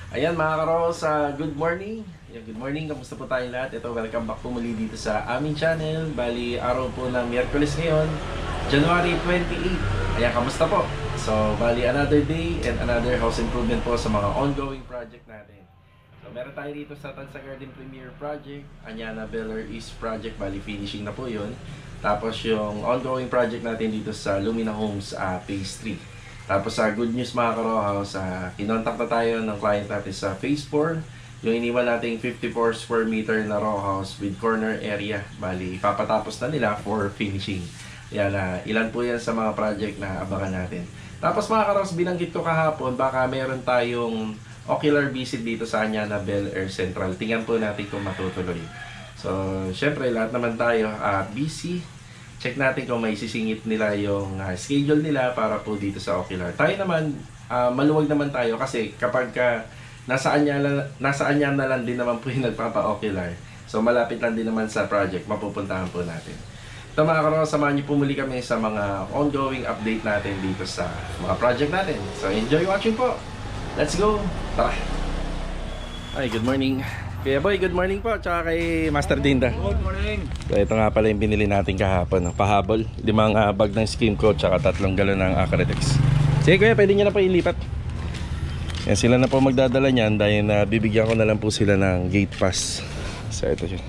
Ayan mga karos, good morning. Good morning, kamusta po tayong lahat? Ito, welcome back po muli dito sa aming channel. Bali, araw po ng Miyerkules ngayon, January 28. Ayan, kamusta po? So, bali, another day and another house improvement po sa mga ongoing project natin. So, meron tayo dito sa Tansa Garden Premier Project, Anyana Beller East Project, bali, finishing na po yun. Tapos yung ongoing project natin dito sa Lumina Homes Phase 3. Tapos sa good news mga ka-Rohouse, kinontak na tayo ng client natin sa Phase 4. Yung iniwan nating 54 square meter na row house with corner area. Bali, papatapos na nila for finishing. Yan, ilan po yan sa mga project na abangan natin. Tapos mga ka-Rohouse, binanggit ko kahapon, baka meron tayong ocular visit dito sa Anyana Bel Air Central. Tingnan po natin kung matutuloy. So, syempre, lahat naman tayo busy. Check natin kung may sisingit nila yung schedule nila para po dito sa ocular. Tayo naman, maluwag naman tayo kasi kapag nasa anya na lang din naman po yung nagpapa-ocular. So malapit lang din naman sa project, mapupuntahan po natin. Ito mga karoon, samahan niyo po muli kami sa mga ongoing update natin dito sa mga project natin. So enjoy watching po! Let's go! Tara! Ay, good morning! Kuya Boy, good morning po, tsaka kay Master Dinda. Good morning. So ito nga pala yung binili natin kahapon, pahabol, 5 bag ng skim coat tsaka 3 galon ng Acrytex. Sige kuya, pwede nyo na pa ilipat. Yan, sila na po magdadala niyan dahil bibigyan ko na lang po sila ng gate pass. So ito yun.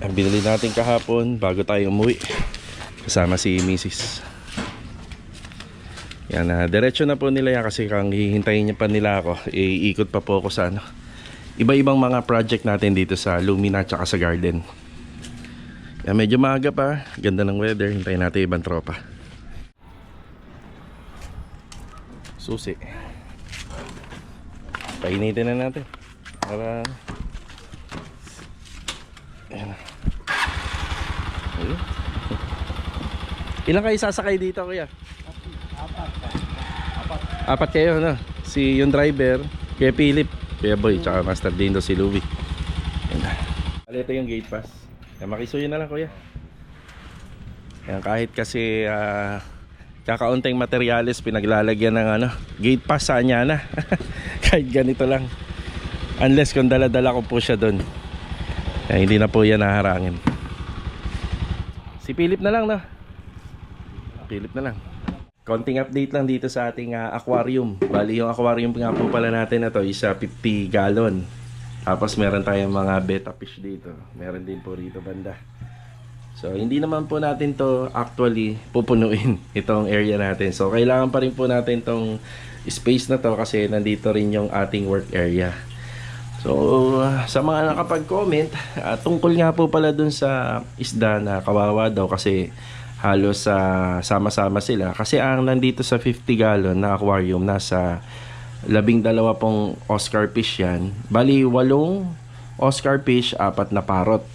Ang binili natin kahapon bago tayo umuwi kasama si Mrs. Yan, diretso na po nila yan kasi kung hihintayin niya pa nila ako, iikot pa po ako sa iba-ibang mga project natin dito sa Lumina at sa garden. Yan, medyo maaga pa, ganda ng weather, hintayin natin ibang tropa. Susi. Painitin na natin para ayan na. Ayun. Ilan kayo sasakay dito kuya? Apat kayo no? Si yung driver, Kuya Philip, Kuya Boy, tsaka Master Dindo si Louie. Ayan na. Ito yung gate pass. Yan, makisuyo na lang kuya. Yan, kahit kasi kakaunting materyales pinaglalagyan ng gate pass sa Anyana. Kahit ganito lang. Unless kung dala-dala ko po siya doon. Hindi na po yan naharangin. Si Philip na lang no? Philip na lang. Konting update lang dito sa ating aquarium. Bali yung aquarium nga po pala natin na to is 50 gallon. Tapos meron tayong mga betta fish dito. Meron din po rito banda. So hindi naman po natin to actually pupunuin itong area natin. So kailangan pa rin po natin tong space na to kasi nandito rin yung ating work area. So sa mga nakapag-comment, tungkol nga po pala dun sa isda na kawawa daw kasi halos sama-sama sila. Kasi ang nandito sa 50 gallon na aquarium, nasa 12 pong Oscar fish yan. Bali 8 Oscar fish, 4 na parrot.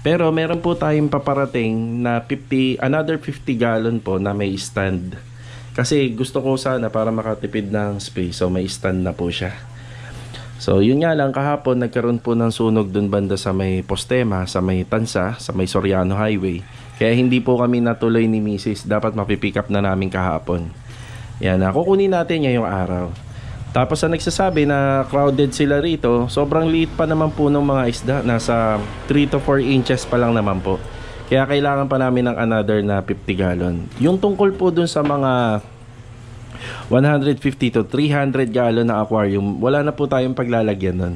Pero meron po tayong paparating na another 50 gallon po na may stand. Kasi gusto ko sana para makatipid ng space, so may stand na po siya. So yun nga lang, kahapon nagkaroon po ng sunog dun banda sa may Postema, sa may Tansa, sa may Soriano Highway. Kaya hindi po kami natuloy ni Mrs. Dapat mapipick up na namin kahapon. Yan, kukunin natin ngayong araw. Tapos nagsasabi na crowded sila rito. Sobrang liit pa naman po ng mga isda. Nasa 3 to 4 inches pa lang naman po. Kaya kailangan pa namin ng another na 50 gallon. Yung tungkol po dun sa mga 150 to 300 gallon na aquarium, wala na po tayong paglalagyan nun.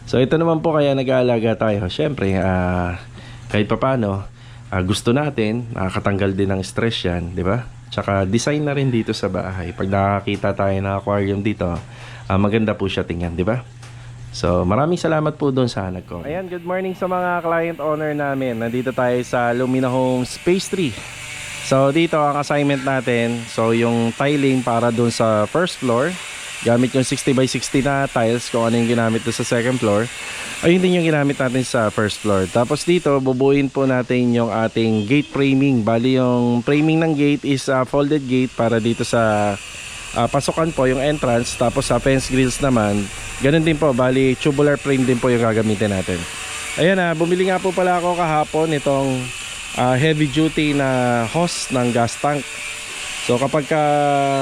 So ito naman po kaya nag-aalaga tayo. Syempre, kahit papano, gusto natin, nakakatanggal din ng stress yan, di ba? Tsaka design na rin dito sa bahay. Pag nakakita tayo ng aquarium dito, maganda po siya tingnan, di ba? So maraming salamat po doon sa nag-comment. Ayan, good morning sa mga client owner namin. Nandito tayo sa Lumina Homes Phase 3. So dito ang assignment natin, so yung tiling para doon sa first floor, gamit yung 60 by 60 na tiles kung ano yung ginamit doon sa second floor, ayun din yung ginamit natin sa first floor. Tapos dito bubuuin po natin yung ating gate framing. Bali yung framing ng gate is folded gate para dito sa pasukan po yung entrance. Tapos sa fence grills naman ganun din po, bali tubular frame din po yung gagamitin natin. Ayan, bumili nga po pala ako kahapon itong heavy duty na hose ng gas tank. So kapag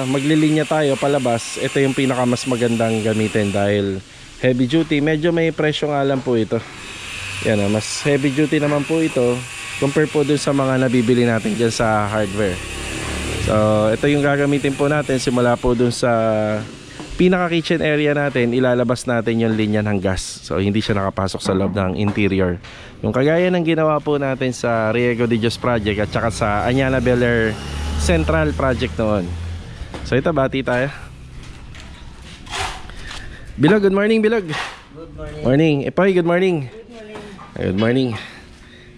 maglilinya tayo palabas, ito yung pinaka mas magandang gamitin dahil heavy duty. Medyo may presyo nga lang po ito. Yan, mas heavy duty naman po ito compare po dun sa mga nabibili natin dyan sa hardware. So ito yung gagamitin po natin simula po dun sa pinaka kitchen area natin, ilalabas natin yung linya ng gas. So hindi siya nakapasok sa loob ng interior. Yung kagaya ng ginawa po natin sa Riego de Dios project at saka sa Anyana Bel Air Central project noon. So ito, bati tayo. Bilog, good morning Bilog. Good morning. Morning. Epoy, good morning. Good morning. Good morning.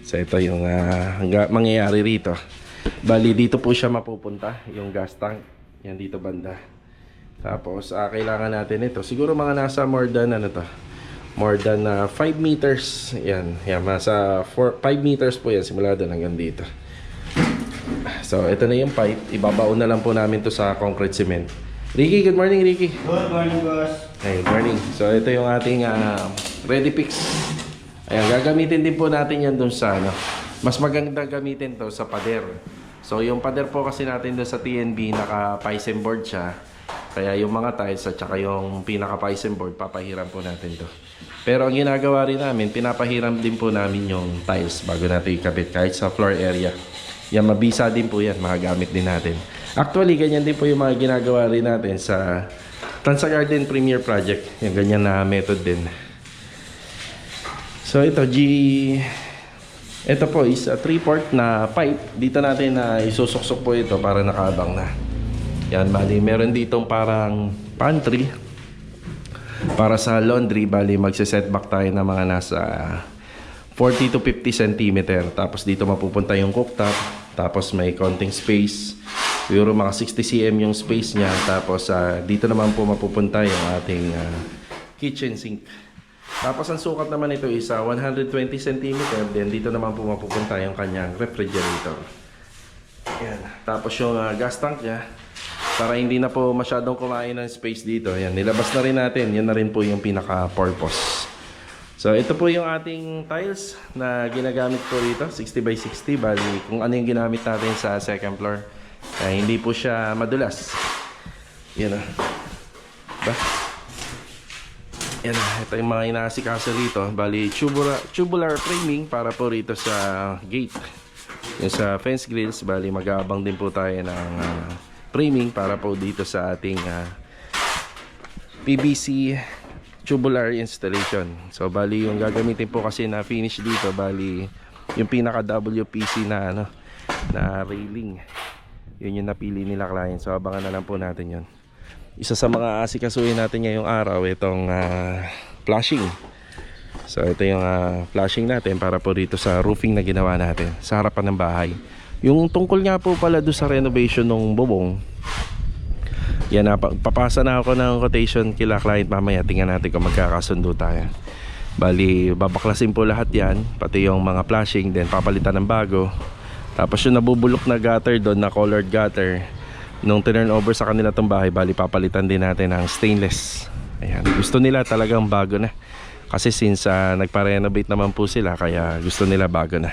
So ito yung mangyayari rito. Bali dito po siya mapupunta, yung gas tank. Yan dito banda. Tapos kailangan natin ito. Siguro mga nasa more than more than 5 meters. Yan, nasa 5 meters po yan simula doon hanggang dito. So ito na yung pipe. Ibabaon na lang po namin to sa concrete cement. Ricky, good morning Ricky. Good morning, boss. Hey, good morning. So ito yung ating ready fix. Ayan, gagamitin din po natin yan doon sa mas maganda gamitin to sa pader. So yung pader po kasi natin doon sa TNB naka-Python board siya. Kaya yung mga tiles at saka yung pinaka-Python board papahiram po natin to. Pero ang ginagawa rin namin, pinapahiram din po namin yung tiles bago natin ikabit kahit sa floor area. Yan, mabisa din po yan, magagamit din natin. Actually, ganyan din po yung mga ginagawa rin natin sa Tansa Garden Premier Project. Yung ganyan na method din. So ito, ito po is a 3-port na pipe. Dito natin na isusuksok po ito para nakaabang na. Yan, bali meron ditong parang pantry para sa laundry. Bali magse-setback tayo ng mga nasa 40 to 50 cm. Tapos dito mapupunta yung cooktop. Tapos may konting space. Siguro mga 60 cm yung space niya. Tapos dito naman po mapupunta yung ating kitchen sink. Tapos ang sukat naman ito is 120 cm. Then dito naman po mapupunta yung kanyang refrigerator. Yan. Tapos yung gas tank niya, para hindi na po masyadong kumain ng space dito. Yan, nilabas na rin natin. Yan na rin po yung pinaka-purpose. So ito po yung ating tiles na ginagamit po rito, 60 by 60. Bali kung ano yung ginamit natin sa second floor. Hindi po siya madulas. Yan na. Ba? Yan na. Ito yung mga inaasikaso rito. Bali tubular framing para po rito sa gate. Yung sa fence grills. Bali mag-aabang din po tayo ng framing para po dito sa ating PVC tubular installation. So bali yung gagamitin po kasi na finish dito, bali yung pinaka WPC na na railing. Yun yung napili nila client. So abangan na lang po natin yun. Isa sa mga asikasuhin natin ngayong araw itong flashing. So ito yung flashing natin para po dito sa roofing na ginawa natin sa harapan ng bahay. Yung tungkol nga po pala doon sa renovation ng bubong, yan, papasa na ako ng quotation kila client mamaya. Tingnan natin kung magkakasundo tayo. Bali, babaklasin po lahat yan, pati yung mga flashing, then papalitan ng bago. Tapos yung nabubulok na gutter doon, na colored gutter, nung turn over sa kanila tong bahay, bali papalitan din natin ng stainless. Ayan, gusto nila talagang bago na. Kasi since nagpa-renovate naman po sila, kaya gusto nila bago na.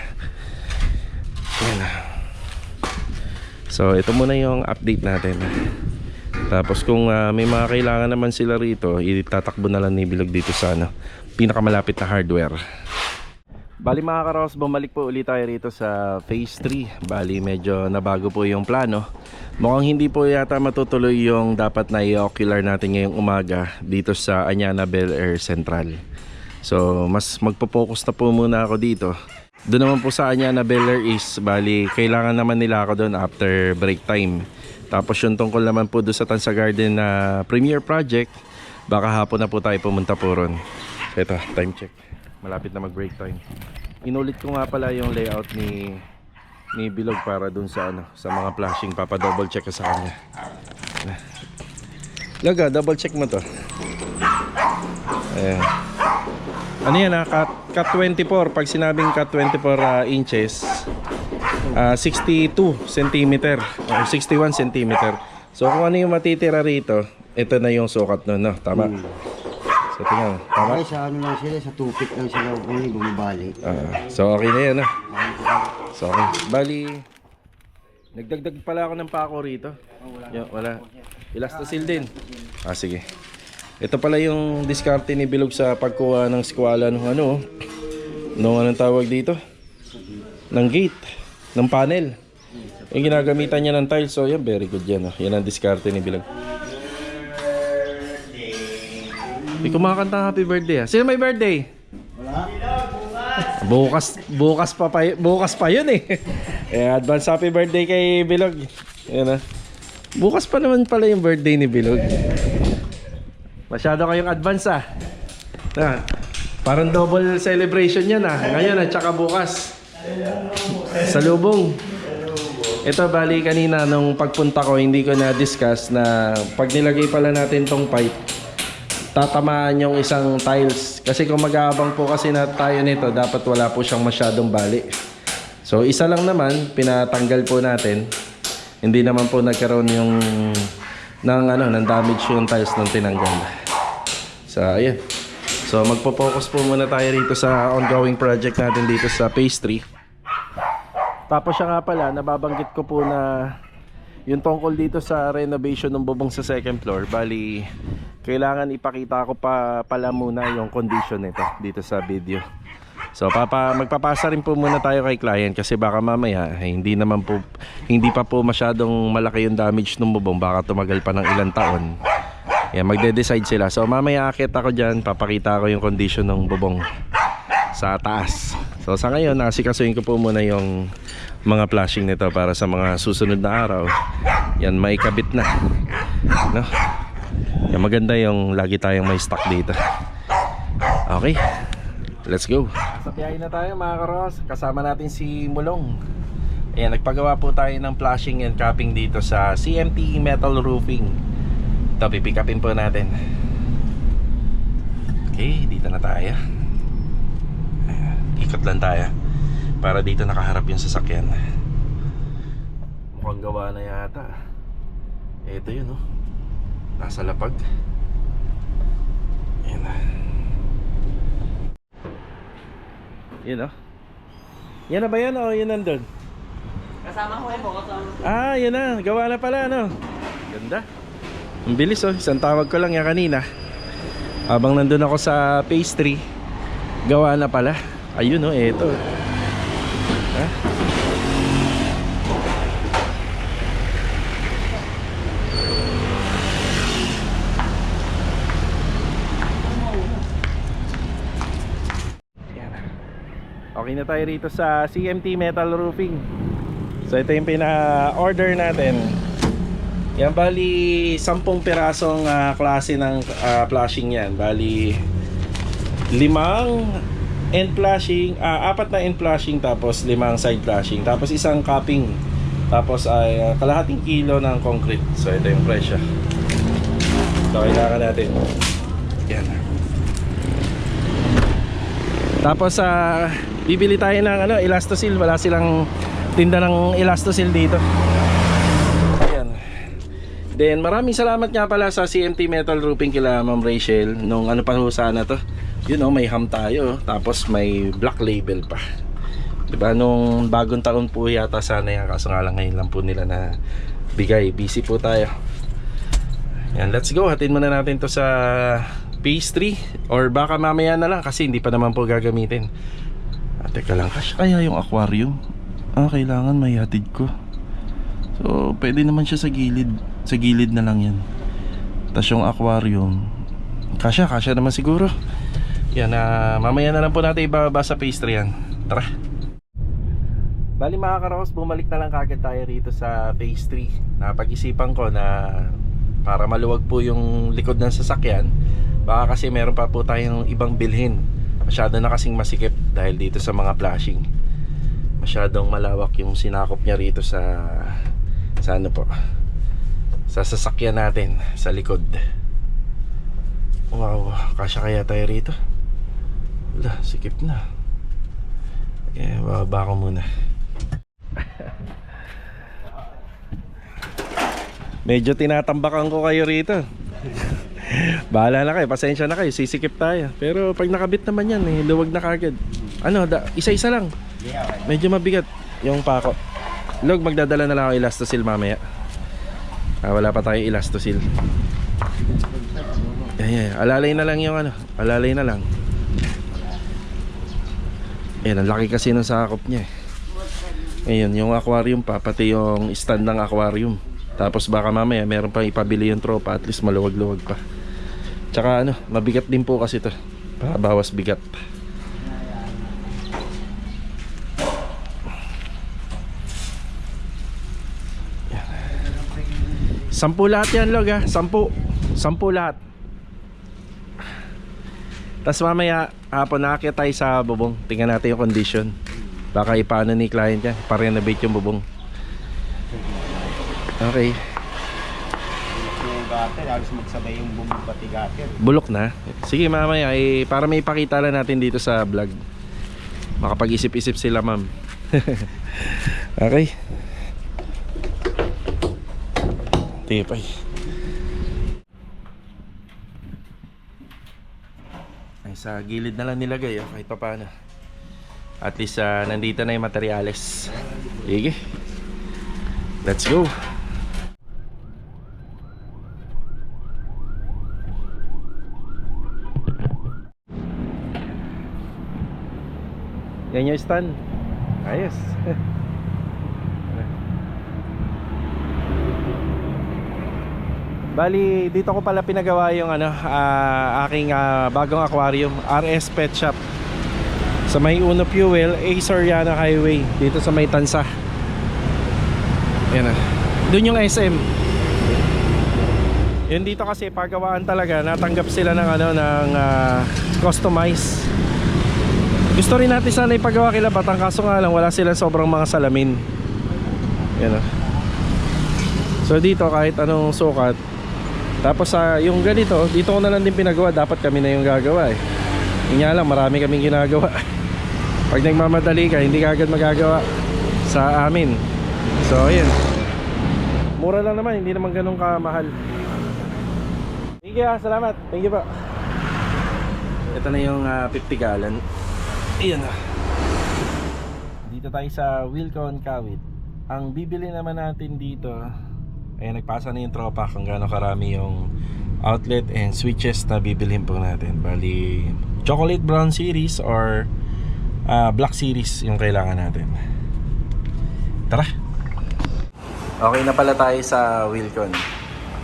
Ayan. So ito muna yung update natin. Tapos kung may mga kailangan naman sila rito, itatakbo na lang ni Bilog dito sa pinakamalapit na hardware. Bali mga karos, bumalik po ulit tayo rito sa phase 3. Bali medyo nabago po yung plano. Mukhang hindi po yata matutuloy yung dapat na i-ocular natin ngayong umaga dito sa Anyana Bel Air Central. So mas magpo-focus na po muna ako dito. Doon naman po sa Anyana Bel Air is bali kailangan naman nila ako doon after break time. Tapos yung tungkol naman po doon sa Tansa Garden na Premier Project, baka hapon na po tayo pumunta po ron. Ito, time check. Malapit na mag break time. Inulit ko nga pala yung layout ni Bilog para doon sa sa mga flashing. Papa double check ko sa kanya. Laga, double check mo to. Ayan. Ano yan cut 24. Pag sinabing cut 24 inches, 62 cm o 61 cm. So kung ano yung matitira rito, ito na yung sukat nun, no? Tama? So tingnan, tama? Ay, sa ano lang sila, sa tupik lang sila bumabalik. So okay na yan, no? So okay. Bali Nagdagdag pala ako ng pako rito. Wala. Elastosil din. Ah, sige. Ito pala yung diskarte ni Bilog sa pagkuha ng skwala ng anong tawag dito? Ng gate, ng panel. Yung ginagamitan niya ng tiles. So yan, very good yan. Yan ang diskarte ni Bilog. Hindi kumakanta happy birthday. Sino may birthday? Bukas pa yun eh. Advance happy birthday kay Bilog. Ayan. Bukas pa naman pala yung birthday ni Bilog. Masyado kayong advance parang double celebration yan ngayon at saka bukas. Salubong. Ito bali kanina nung pagpunta ko hindi ko na-discuss na pag nilagay pala natin tong pipe, tatamaan yung isang tiles. Kasi kung mag-aabang po kasi na tayo nito, dapat wala po siyang masyadong bali. So isa lang naman, pinatanggal po natin. Hindi naman po nagkaroon yung ng damage yung tiles nung tinanggal. So ayan. So magpo-focus po muna tayo rito sa ongoing project natin dito sa phase 3. Tapos siya nga pala, nababanggit ko po na yung tungkol dito sa renovation ng bubong sa second floor. Bali, kailangan ipakita ko pala muna yung condition nito dito sa video. So magpapasa rin po muna tayo kay client kasi baka mamaya hindi pa po masyadong malaki yung damage ng bubong, baka tumagal pa ng ilang taon. Yan, magde-decide sila. So mamaya akit ako dyan, papakita ko yung condition ng bubong sa taas. So sa ngayon, nasikasuhin ko po muna yung mga flashing nito para sa mga susunod na araw. Yan, may kabit na. No? Yan, maganda yung lagi tayong may stock dito. Okay, let's go. Sa biyahe na tayo mga karos. Kasama natin si Mulong. Ayan, nagpagawa po tayo ng flashing and capping dito sa CMT Metal Roofing. Ito, pipick upin po natin. Okay, dito na tayo. Ayan, ikot lang tayo para dito nakaharap yung sasakyan. Mukhang gawa na yata. Ito yun, nasa lapag. Ayan na. Yun, yan na ba yan o yun nandun? Kasama ko kasama. Ah, yan na, gawa na pala, ganda. Ang bilis, isang tawag ko lang yan kanina. Habang nandun ako sa phase 3, gawa na pala. Ayun, eto. Ha? Okay na tayo rito sa CMT Metal Roofing. So ito yung pina-order natin. Yan, bali 10 pirasong klase ng flashing yan. Bali 5 end flashing, 4 na end flashing, tapos 5 side flashing, tapos isang capping, tapos ay kalahating kilo ng concrete. So ito yung presyo. So kailangan natin yan. Tapos bibili tayo ng elastosil. Wala silang tinda ng elastosil dito. Then maraming salamat nga pala sa CMT Metal Roofing kila Ma'am Rachel. Nung pa ho sana to, may ham tayo, tapos may black label pa. Diba, nung bagong taon po yata sana yan, kaso nga lang ngayon lang po nila na bigay. Busy po tayo. Yan, let's go. Hatin muna natin to sa phase 3, or baka mamaya na lang kasi hindi pa naman po gagamitin. Teka lang, kaya yung aquarium kailangan may hatid ko. So pwede naman siya sa gilid. Sa gilid na lang yan. Tapos yung aquarium kasya naman siguro. Yan, mamaya na lang po natin ibababa sa phase 3 yan. Tara. Bali mga karos, bumalik na lang kagad tayo rito sa phase 3. Napag-isipan ko na para maluwag po yung likod ng sasakyan, baka kasi meron pa po tayong ibang bilhin. Masyado na kasing masikip dahil dito sa mga flashing. Masyadong malawak yung sinakop niya rito sa sa sasakyan natin sa likod. Wow, kasya kaya tayo rito? Wala, sikip na. Bababa ko muna. Medyo tinatambakan ko kayo rito. Bahala na kayo, pasensya na kayo, sisikip tayo. Pero pag nakabit naman yan, luwag na kagad. Isa-isa lang. Medyo mabigat yung pako. Log, magdadala na lang ako elastosil mamaya. Wala pa tayong elastosil. Ayan, alalay na lang yung ano. Alalay na lang. Ayan, ang laki kasi ng sakop niya eh. Ayan, yung aquarium pa, pati yung stand ng aquarium. Tapos baka mamaya meron pa ipabili yung tropa, at least maluwag-luwag pa. Tsaka ano, mabigat din po kasi to. Para bawas bigat. Ayan. 10 lahat yan, Log, ha? 10 lahat. Tapos mamaya hapon nakakita tayo sa bubong. Tingnan natin yung condition. Baka ipaano ni client yan, pa-renovate yung bubong. Okay. Yung gutter, halos magsabay yung bubong pati gutter. Bulok na. Sige mamaya, para may ipakita lang natin dito sa vlog. Makapag-isip-isip sila, ma'am. Okay. Tipay. Ay, sa gilid na lang nilagay, kahit pa paano. At least nandito na yung materyales. Sige. Let's go. Yan yung stand. Ayos. Bali, dito ko pala pinagawa yung aking bagong aquarium, RS Pet Shop. Sa may Uno Fuel, A Soriano Highway, dito sa may Tansa. Yan na. Doon yung SM. Yun dito kasi pagawaan talaga, natanggap sila ng customize. Gusto rin natin sana ipagawa kila Batang, kaso nga lang wala silang sobrang mga salamin. Yan na. So dito kahit anong sukat. Tapos yung ganito, dito ko na lang din pinagawa. Dapat kami na yung gagawa eh. Yun nga lang, marami kaming ginagawa. Pag nagmamadali ka, hindi ka agad magagawa sa amin. So ayun. Mura lang naman, hindi naman ganun kamahal. Sige, salamat. Thank you po. Ito na yung 50 gallon. Ayan na. Dito tayo sa Wilcon Kawit. Ang bibili naman natin dito, ayan, nagpasa na yung tropa kung gaano karami yung outlet and switches na bibilhin po natin. Bali, chocolate brown series or black series yung kailangan natin. Tara. Okay na pala tayo sa Wilcon.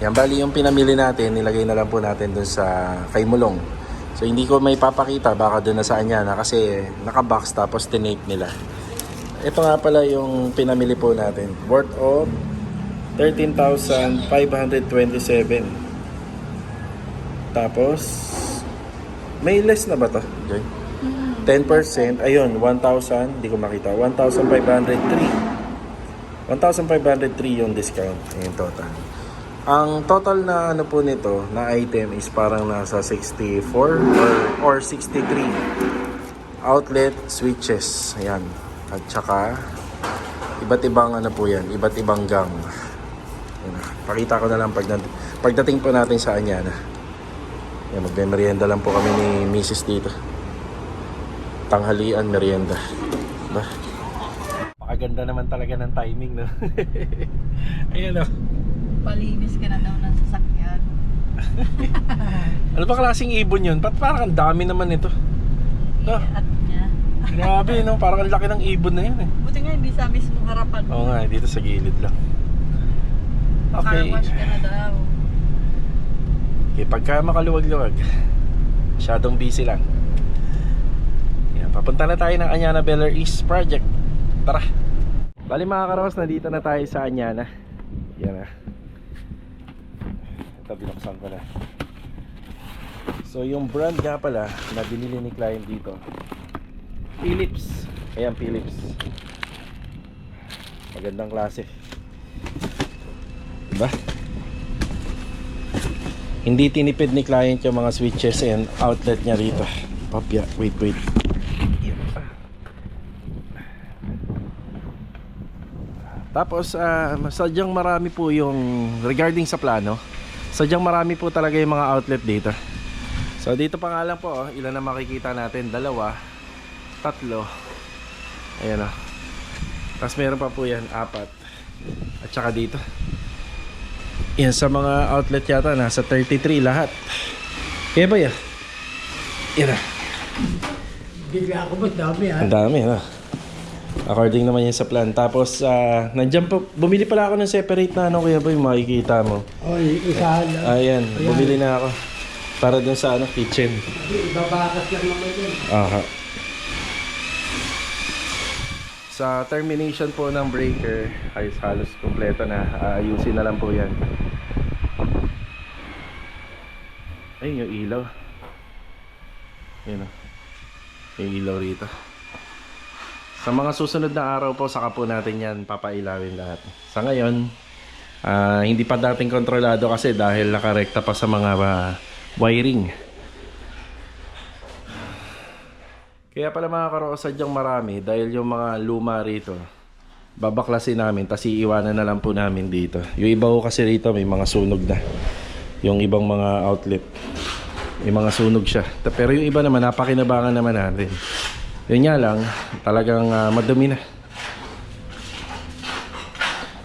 Yan, bali yung pinamili natin, nilagay na lang po natin dun sa kay Mulong. So hindi ko may papakita, baka dun na saan yan kasi nakabox tapos tinake nila. Ito nga pala yung pinamili po natin, worth of 13,527. Tapos may less na ba to? 10%, ayun, 1,000, hindi ko makita, 1,503. 1,503 yung discount, ayun total. Ang total na ano po nito, na item is parang nasa 64 or 63 outlet switches, ayan. At saka iba't ibang ano po yan, iba't ibang gang. Ayan, pakita ko na lang pagdating po natin sa Anyana. Ayan, magme-merienda lang po kami ni Mrs. dito. Tanghalian, merienda. Ba? Pakaganda naman talaga ng timing, no? Ayan o. Palinis ka na daw ng sasakyan. Ano ba klaseng ibon yun? Parang ang dami naman ito. No? At niya. Grabe, no? Parang ang laki ng ibon na yun eh. Buti nga hindi sa mismong harapan mo. Oo nga, dito sa gilid lang. Okay. Car wash ka na daw. Okay, pagka makaluwag-luwag, masyadong busy lang. Yan, papunta na tayo ng Anyana Bel Air East Project. Tara. Bali mga karos, nandito na tayo sa Anyana. Yan na. Ito, binuksan ko na. So yung brand nga pala na binili ni client dito, Philips. Ayan, Philips. Magandang klase. Diba? Hindi tinipid ni client yung mga switches and outlet niya rito. Papya, wait. Tapos sadyang marami po yung regarding sa plano. Sadyang marami po talaga yung mga outlet dito. So dito pa nga lang po, ilan na makikita natin? 2, 3. Ayan o. Tapos meron pa po yan, 4. At saka dito. Yan sa mga outlet yata, nasa 33 lahat. Kaya ba yan? Yan na. Bigla ako ba dami ha? Ang dami, no? According naman yan sa plan. Tapos, nandiyan pa, bumili pala ako ng separate na ano, Kuya Boy, makikita mo. Oy, isa lang. Ayan, bumili na ako. Para dun sa kitchen. Ibabakas lang naman yun. Aha. Sa termination po ng breaker, ay halos kompleto na. Ayusin na lang po yan. Ayun yung ilaw. Yun o. Yung ilaw rito. Sa mga susunod na araw po, saka po natin yan papailawin lahat. Sa ngayon, hindi pa dating kontrolado kasi dahil nakarekta pa sa mga wiring. Kaya pala mga karo, sadyang marami dahil yung mga luma rito babaklasin namin, tas iiwanan na lang po namin dito. Yung iba ko kasi rito may mga sunog na. Yung ibang mga outlet may mga sunog siya. Pero yung iba naman napakinabangan naman natin. Yun nga lang, talagang madumi na.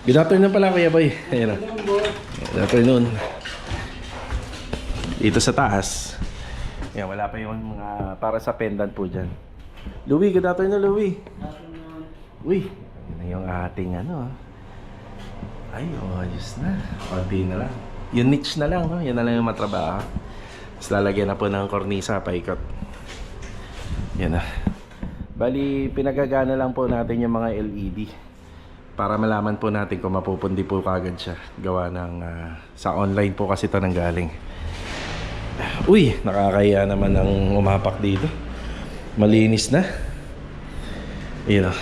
Good afternoon pala Kuya Boy. Ayan o. Good afternoon. Dito sa taas. Yan, wala pa yung mga para sa pendant po dyan. Louie, good afternoon Louie. Uy, yun na yung ating ano. Ay, ayos na. Konti na lang. Yung niche na lang, no? Yan na lang yung matrabaho. Tapos lalagyan na po ng kornisa, paikot. Yan na. Bali, pinagagana lang po natin yung mga LED. Para malaman po natin kung mapupundi po kagad siya. Gawa ng, sa online po kasi ito nanggaling. Uy, nakakaya naman ang umapak dito. Malinis na. Ayan o.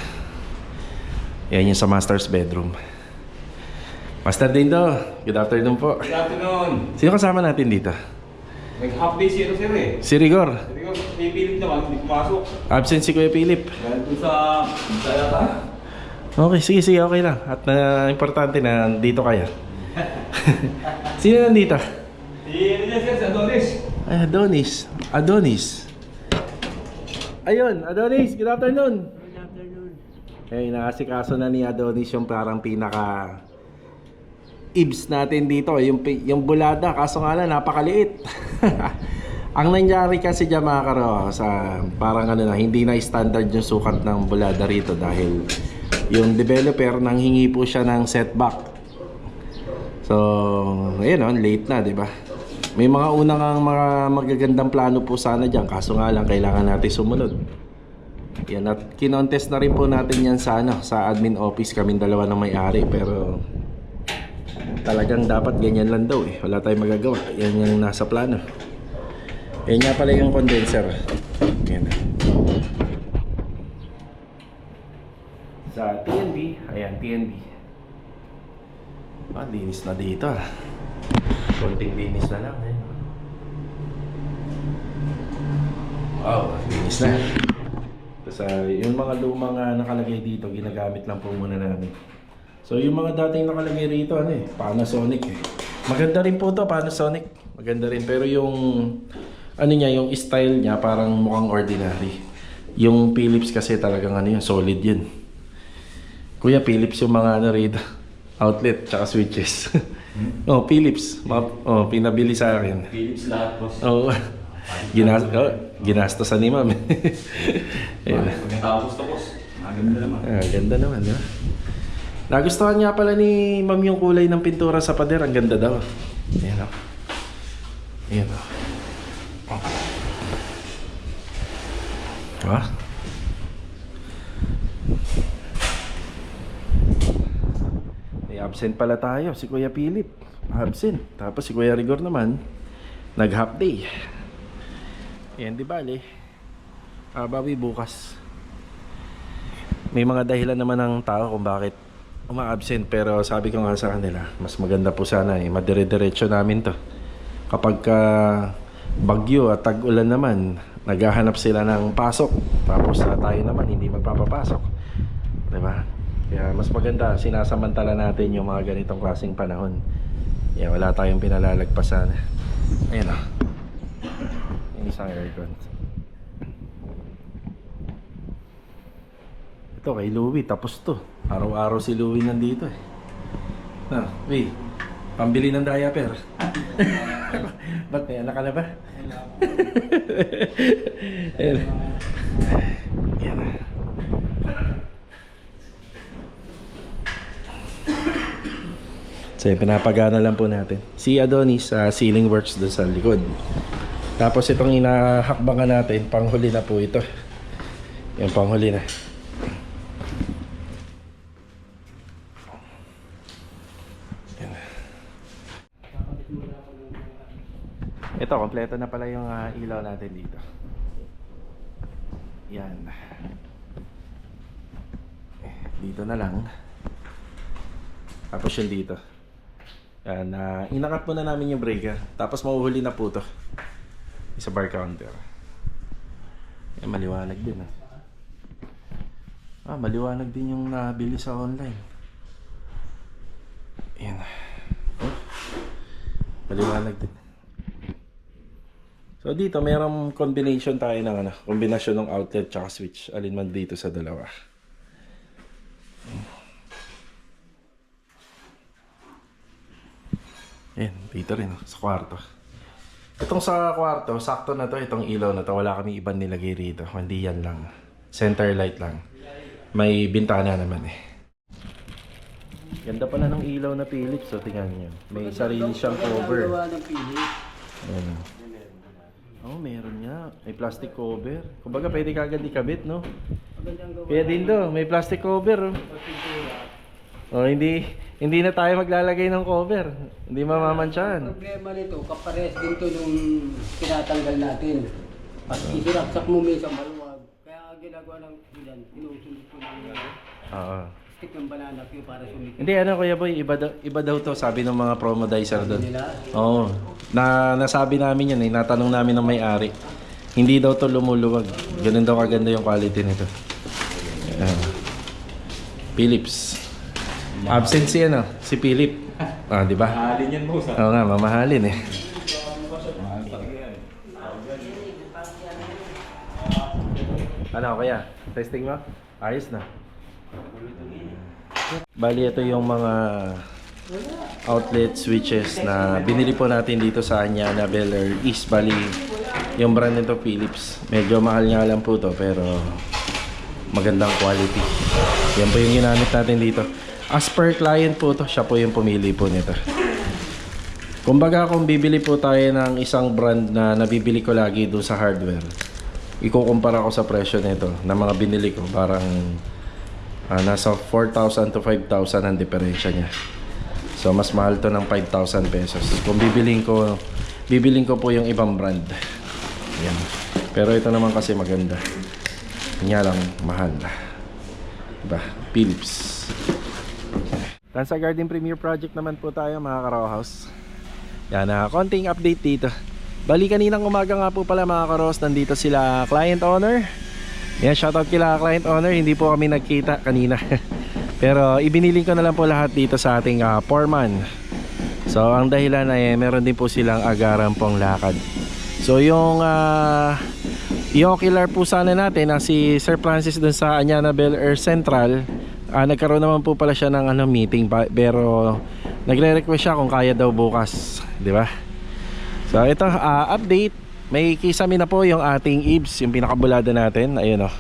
Yan yung sa master's bedroom. Master Dindo, good afternoon po. Good afternoon. Sino kasama natin dito? Nag-half day si sir eh. Si Rigor. Sabi ko, may Philip naman, hindi pumasok. Absent si Kuya Philip. Dahil dun sa yata. Okay, sige, okay lang. At importante na dito kayo. Sino nandito? Si Adonis. Ay, Adonis. Ayun, Adonis, good afternoon. Good afternoon. Eh, nakasikaso na ni Adonis yung parang pinaka ibs natin dito, yung bulada, kaso nga lang napakaliit. Ang nangyari kasi dyan mga karo, sa parang ano na, hindi na standard yung sukat ng bulada rito dahil yung developer nanghingi po siya ng setback. So, ayun, late na, di ba? May mga unang mga magagandang plano po sana dyan, kaso nga lang kailangan natin sumunod. Yan, at kinontest na rin po natin yan sa, sa admin office, kaming dalawa ng may-ari, pero talagang dapat ganyan lang daw eh. Wala tayong magagawa. Yan yung nasa plano. Yan nga pala yung condenser. Yan. Sa TNB, ayan, TNB. Linis na dito. Konting linis na lang eh. Wow, linis na. Tapos yung mga lumang nakalagay dito, ginagamit lang po muna namin. So yung mga dating nakalagay rito, Panasonic eh. Maganda rin po to, Panasonic. Maganda rin, pero yung yung style niya parang mukhang ordinary. Yung Philips kasi talagang solid yun. Kuya, Philips yung mga rito, outlet tsaka switches. Oh, Philips. Pinabili sa akin. Philips lahat, boss. Oo. Ginastosan ni ma'am. Pagkatapos to, boss. Maganda naman. Ganda naman, di ba? Nagustuhan nga pala ni ma'am yung kulay ng pintura sa pader. Ang ganda daw. Ayan o. Ayan o. Diba? May absent pala tayo. Si Kuya Philip. Absent. Tapos si Kuya Rigor naman, nag-half day. Ayan, di bale. Bawi bukas. May mga dahilan naman ng tao kung bakit uma-absent, pero sabi ko nga sa kanila, mas maganda po sana madire-diretso namin to. Kapag bagyo at tag-ulan naman, naghahanap sila ng pasok, tapos tayo naman hindi magpapapasok, diba? Kaya mas maganda, sinasamantala natin yung mga ganitong klaseng panahon. Wala tayong pinalalagpasan. Ayan o, yung isang aircon. Ito kay Louie, tapos to. Araw-araw si Louie nandito eh. Uy, pambili ng diaper. Ba't may anak ka na ba? Ayan. Ayan. So pinapagana lang po natin. Si Adonis ceiling works doon sa likod. Tapos itong inahakbangan natin, panghuli na po ito. Yung panghuli na. Yan. Ito, kompleto na pala yung ilaw natin dito. Yan. Dito na lang. Tapos yung dito. Yan, inakat po na namin yung breaker. Tapos mauhuli na po to sa bar counter. Yan, maliwanag din maliwanag din yung nabili sa online. Yan. Maliwanag din. So dito mayroong combination tayo ng kombinasyon ng outlet tsaka switch. Alin man dito sa dalawa. Yan, dito rin sa kwarto. Itong sa kwarto, sakto na to, itong ilaw na to, wala kami ibang nilagay rito. Hindi yan lang. Center light lang. May bintana naman eh. Ganda pala ng ilaw na Philips, so tingnan niyo. May sarili siyang cover. Ayan. Oh, meron nga. May plastic cover. Kumbaga pwede kagad ikabit, no? Kaya din do, may plastic cover. Oh, hindi na tayo maglalagay ng cover. Hindi mamamansyahan. Ang problema nito, kapares din to nung tinatanggal natin. At isiraksak mo may isang maluwag. Kaya ang ginagawa ng ilan, inusunod ko ng Oo. stick ng banana cue para sumikip. Hindi, Kuya Boy, iba daw to, sabi ng mga promodizer doon. Nila? Oo. Nasabi namin yan eh, natanong namin ng may-ari. Hindi daw to lumuluwag. Ganun daw kaganda yung quality nito. Philips. Absent si si Philip. Di ba? Mahalin yan boss. Oo nga, mamahalin eh. Ano kaya? Testing mo? Ayos na. Bali, ito yung mga outlet switches na binili po natin dito sa Anyana Bel Air East. Bali, yung brand nito Philips. Medyo mahal nga lang po to pero magandang quality. Yan po yung ginamit natin dito. As per client po to, siya po yung pumili po nito. Kumbaga kung bibili po tayo ng isang brand na nabibili ko lagi doon sa hardware, ikukumpara ko sa presyo nito na mga binili ko, parang nasa 4,000 to 5,000 ang diferensya niya. So mas mahal to ng 5,000 pesos. Kung bibiling ko po yung ibang brand. Yan. Pero ito naman kasi maganda. Kanya lang mahal. Diba? Philips. Tansa Garden Premier Project naman po tayo mga ka-Raw House. Yan, konting update dito. Bali kaninang umaga nga po pala mga ka-Raws, nandito sila client owner. Yan, shoutout kila client owner. Hindi po kami nagkita kanina. Pero ibiniling ko na lang po lahat dito sa ating foreman. So ang dahilan ay meron din po silang agaran pong lakad. So yung killer po sana natin na si Sir Francis dun sa Anyana Bel Air Central, nagkaroon naman po pala siya ng meeting pero nagre-request siya kung kaya daw bukas, di ba? So ito, update. May kisame na po yung ating eaves, yung pinakabulada natin. Ayun oh.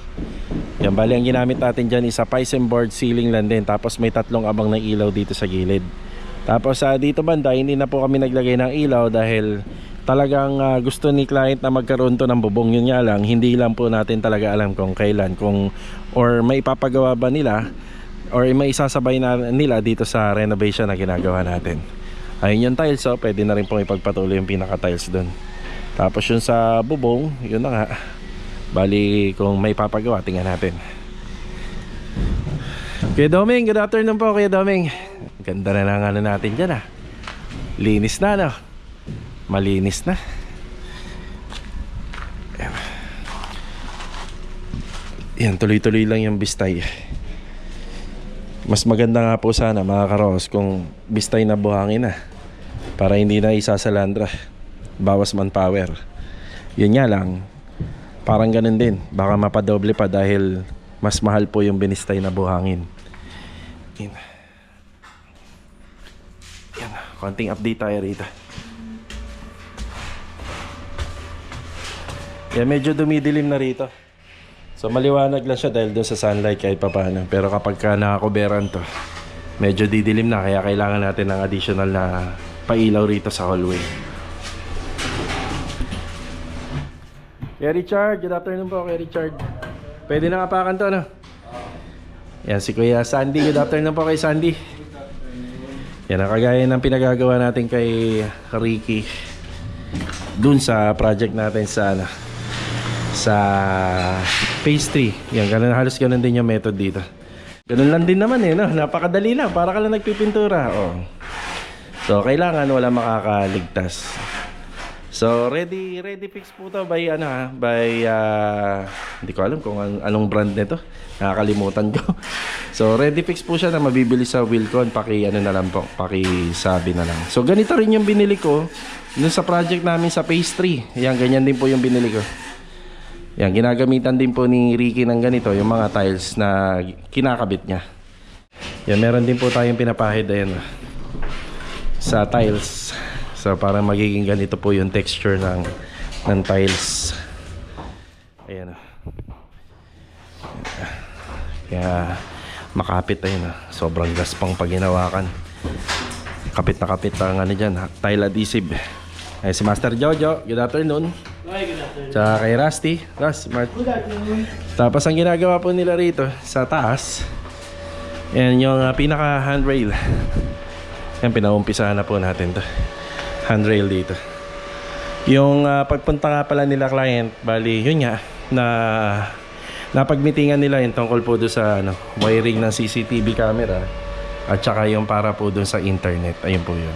Yan, bali ang ginamit natin dyan is Pisum board ceiling lang din. Tapos may 3 abang na ilaw dito sa gilid. Tapos dito banda, hindi na po kami naglagay ng ilaw dahil talagang gusto ni client na magkaroon to ng bubong. Yun nga lang, hindi lang po natin talaga alam kung kailan, or may ipapagawa ba nila or may isasabay na nila dito sa renovation na ginagawa natin. Ayun yung tiles, so pwede na rin pong ipagpatuloy yung pinaka tiles dun. Tapos yun sa bubong, yun na nga. Bali kung may papagawa, tingnan natin. Kuya Doming, good afternoon po Kuya Doming. Ganda na lang natin dyan Linis na no. Malinis na. Yan, tuloy-tuloy lang yung bistay. Mas maganda nga po sana mga ka-Raws kung bistay na buhangin na, para hindi na isasalandra, bawas manpower. Yun nga lang, parang ganun din, baka mapadoble pa dahil mas mahal po yung binistay na buhangin. Yan. Yan, konting update tayo rito. Yan, medyo dumidilim na rito. So maliwanag lang siya dahil doon sa sunlight kahit papaano. Pero kapag ka nakakuberan to, medyo didilim na, kaya kailangan natin ng additional na pailaw rito sa hallway. Kuya Richard, good afternoon po Kuya Richard. Pwede na kapakan to, ano? Yan si Kuya Sandy, good afternoon po kay Sandy. Yan ang kagaya ng pinagagawa natin kay Ricky dun sa project natin sa ano, sa phase 3. Yan, ganun, halos ganun din yung method dito. Ganun lang din naman no? Napakadali lang, para ka lang nagpipintura. Oh. So kailangan wala makakaligtas. So ready fix po to by hindi ko alam kung anong brand nito. Nakakalimutan ko. So ready fix po siya na mabibili sa Wilcon, pakisabi na lang. So ganito rin yung binili ko dun sa project namin sa phase 3. Yan, ganyan din po yung binili ko. Yan, ginagamitan din po ni Ricky ng ganito, yung mga tiles na kinakabit niya. Yan, meron din po tayong pinapahid ayan, sa tiles. So parang magiging ganito po yung texture ng tiles. Ayan. Kaya makapit ayun. Sobrang gaspang pag ginawakan. Kapit na kapit ang ano dyan, tile adhesive. Ay, si Master Jojo, good afternoon. Tsaka kay Rusty, Smart. Tapos ang ginagawa po nila rito sa taas, yan yung pinaka handrail. Yan, pinaumpisahan na po natin to. Handrail dito. Yung pagpunta nga pala nila client, bali yun nga, na napagmitingan nila yung tungkol po doon sa wiring ng CCTV camera at saka yung para po doon sa internet. Ayun po yun.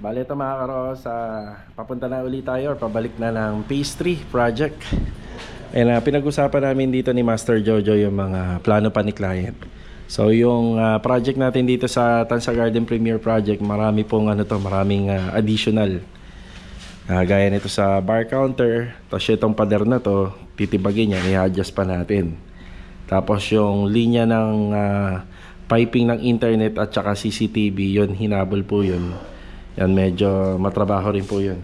Bale ito mga karos, papunta na ulit tayo or pabalik na ng phase 3 project. Ayan, pinag-usapan namin dito ni Master Jojo yung mga plano pa ni client. So yung project natin dito sa Tansa Garden Premier Project, marami pong maraming additional. Gaya nito sa bar counter, tapos itong pader na to, titibagin niya, i-adjust pa natin. Tapos yung linya ng piping ng internet at saka CCTV, yun hinabol po yun. Yan, medyo matrabaho rin po yun.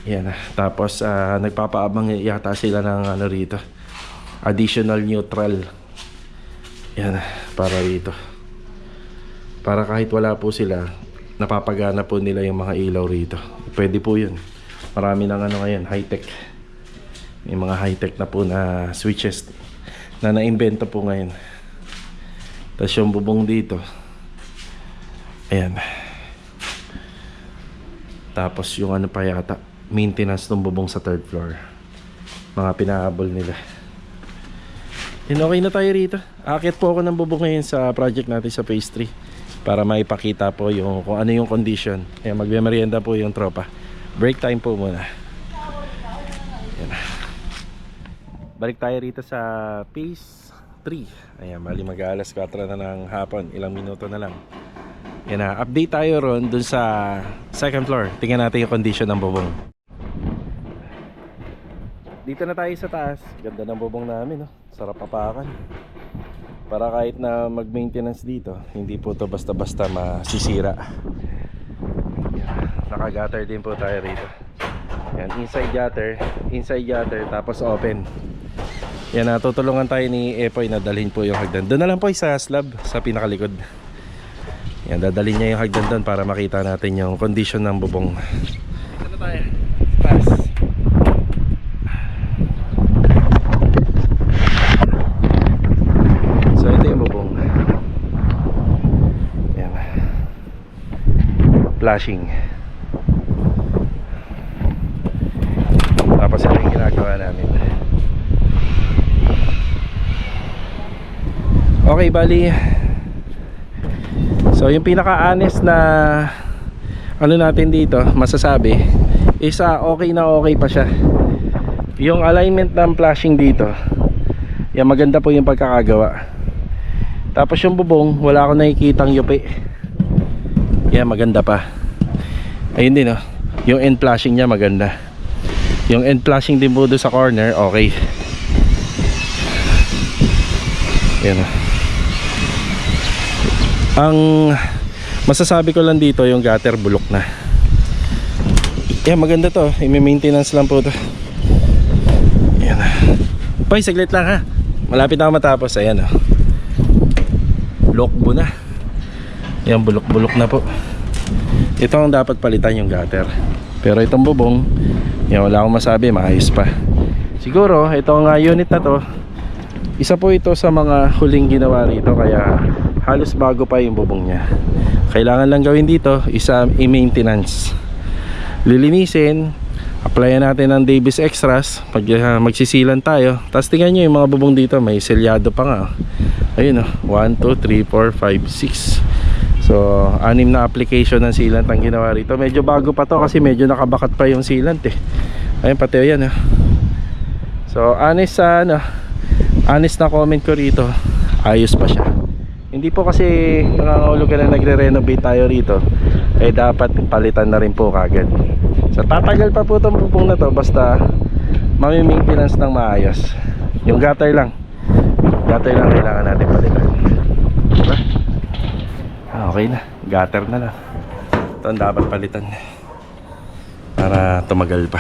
Yan, tapos nagpapaabang yata sila ng rito, additional neutral. Yan, para rito. Para kahit wala po sila, napapagana po nila yung mga ilaw rito. Pwede po yun. Marami ng ngayon, high-tech. May mga high-tech na po na switches na na-invento po ngayon. Tapos yung bubong dito. Ayan. Tapos yung pa yata, maintenance ng bubong sa 3rd floor. Mga pinahabol nila. And okay na tayo rito. Akit po ako ng bubong ngayon sa project natin sa phase 3 para maipakita po yung kung ano yung condition. Kaya magme-merienda po yung tropa. Break time po muna. Yan. Balik tayo rito sa phase 3. Ayan, mali mag-alas 4 na ng hapon. Ilang minuto na lang. Yan na, update tayo ron dun sa 2nd floor. Tingnan natin yung condition ng bubong. Dito na tayo sa taas. Ganda ng bubong namin, no? Sarap papakan. Para kahit na mag-maintenance dito, hindi po to basta-basta masisira. Yan. Naka-gutter din po tayo rito. Yan, inside gutter, tapos open. Yan, tutulungan tayo ni Epoy na dalhin po yung hagdan. Doon na lang po sa slab, sa pinakalikod. Yan, dadalhin niya yung hagdan doon para makita natin yung condition ng bubong. Ito na tayo. Taas. So ito yung bubong. Yan. Flashing. Tapos ito yung ginagawa namin. Okay, bali. So yung pinaka-honest na natin dito, masasabi is okay na okay pa siya. Yung alignment ng flashing dito, yan, maganda po yung pagkakagawa. Tapos yung bubong, wala akong nakikitang yupi. Yan, maganda pa. Ayun din, yung end flashing niya maganda. Yung end flashing din po doon sa corner, okay. Yan. Ang masasabi ko lang dito, yung gutter bulok na. Yan, maganda to. I-maintenance lang po to. Yan. Pay, saglit lang ha. Malapit na ako matapos. Ayan o. Lokbo na. Yan, bulok-bulok na po. Ito ang dapat palitan, yung gutter. Pero itong bubong, yan, wala akong masabi, maayos pa. Siguro, itong unit na to, isa po ito sa mga huling ginawa rito, kaya halos bago pa yung bubong niya. Kailangan lang gawin dito, isa i-maintenance. Lilinisin, applyan natin ng Davis Extras pag magsisilan tayo. Tapos tingnan nyo yung mga bubong dito, may selyado pa nga. Ayun o, 1, 2, 3, 4, 5, 6. So, 6 na application ng sealant ang ginawa rito. Medyo bago pa to kasi medyo nakabakat pa yung sealant eh. Ayun, pati yan o. So, honest na comment ko rito, ayos pa siya. Hindi po kasi nangangahulugan na nagre-renovate tayo rito, eh dapat palitan na rin po kagad. So tatagal pa po itong bubong na to, basta mami-maintenance ng maayos. Yung gutter lang kailangan natin palitan, diba? Okay na, gutter na lang. Ito ang dapat palitan para tumagal pa.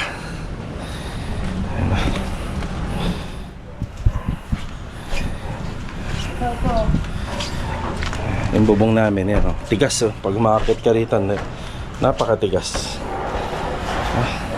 Ayan na. Yung bubong namin yan, oh. Tigas oh. Pag umakit ka rito, napakatigas. Ah.